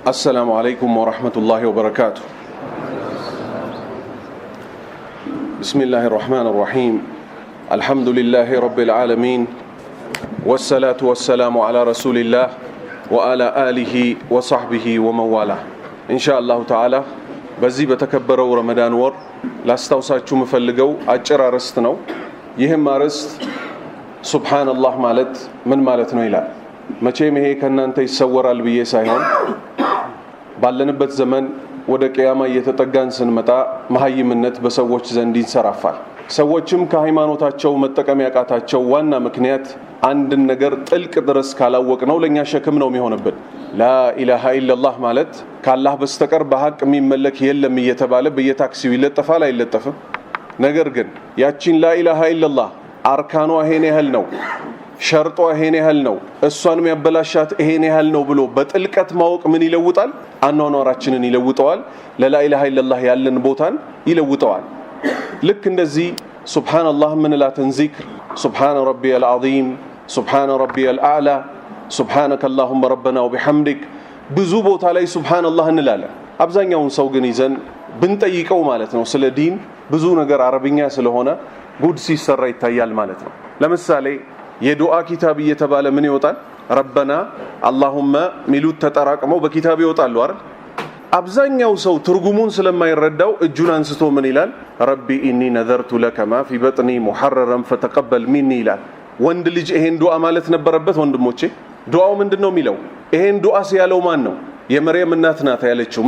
السلام عليكم ورحمة الله وبركاته. بسم الله الرحمن الرحيم. الحمد لله رب العالمين، والصلاة والسلام على رسول الله وعلى آله وصحبه ومن والاه. إن شاء الله تعالى በዚህ በተከበረው ረመዳን ወር ላስታውሳችሁ መፈልገው አጭር አርዕስት ነው። ይህም አርዕስት ሱብሃንአላህ ማለት ምን ማለት ነው ይላል። መቼም ይሄ ከናንተ ይሰወራል ብዬ ሳይሆን ባለንበት ዘመን ወደ ቂያማ እየተጠጋን ስንመጣ መሐይምነት በሰዎች ዘንድ ይንሰራፋል። ሰዎችም ከሃይማኖታቸው መጠቀም ያቃታቸው ዋና ምክንያት አንድን ነገር ጥልቅ ድረስ ካላወቅነው ለኛ ሸክም ነው የሚሆንብን። ላኢላሃ ኢላላህ ማለት ከአላህ በስተቀር በሐቅ የሚመለክ የለም እየተባለ በየታክሲው ይለጠፋል አይለጠፍም? ነገር ግን ያቺን ላኢላሃ ኢላላህ አርካኗ ይሄን ያህል ነው፣ ሸርጧ ይሄን ያህል ነው፣ እሷን የሚያበላሻት ይሄን ያህል ነው ብሎ በጥልቀት ማወቅ ምን ይለውጣል? አኗኗራችንን ይለውጠዋል። ለላኢላሃ ኢላላህ ያለን ቦታን ይለውጠዋል። ልክ እንደዚህ ሱብሃንአላህ ምንላትን ዚክር ሱብሃነ ረቢየል ዐዚም፣ ሱብሃነ ረቢየል አዕላ፣ ሱብሃነከ አላሁመ ረበና ወቢሐምዲክ ብዙ ቦታ ላይ ሱብሃንአላህ እንላለን። አብዛኛውን ሰው ግን ይዘን ብንጠይቀው ማለት ነው ስለ ዲን ብዙ ነገር አረብኛ ስለሆነ ጉድ ሲሰራ ይታያል ማለት ነው። ለምሳሌ የዱዓ ኪታብ እየተባለ ምን ይወጣል? ረበና አላሁመ ሚሉት ተጠራቅመው በኪታብ ይወጣሉ አይደል? አብዛኛው ሰው ትርጉሙን ስለማይረዳው እጁን አንስቶ ምን ይላል? ረቢ ኢኒ ነዘርቱ ለከ ማ ፊ በጥኒ ሙሐረረን ፈተቀበል ሚኒ ይላል። ወንድ ልጅ ይሄን ዱዓ ማለት ነበረበት ወንድሞቼ። ዱዓው ምንድነው የሚለው? ይሄን ዱዓ ሲያለው ማን ነው? የመርየም እናት ናት ያለችው።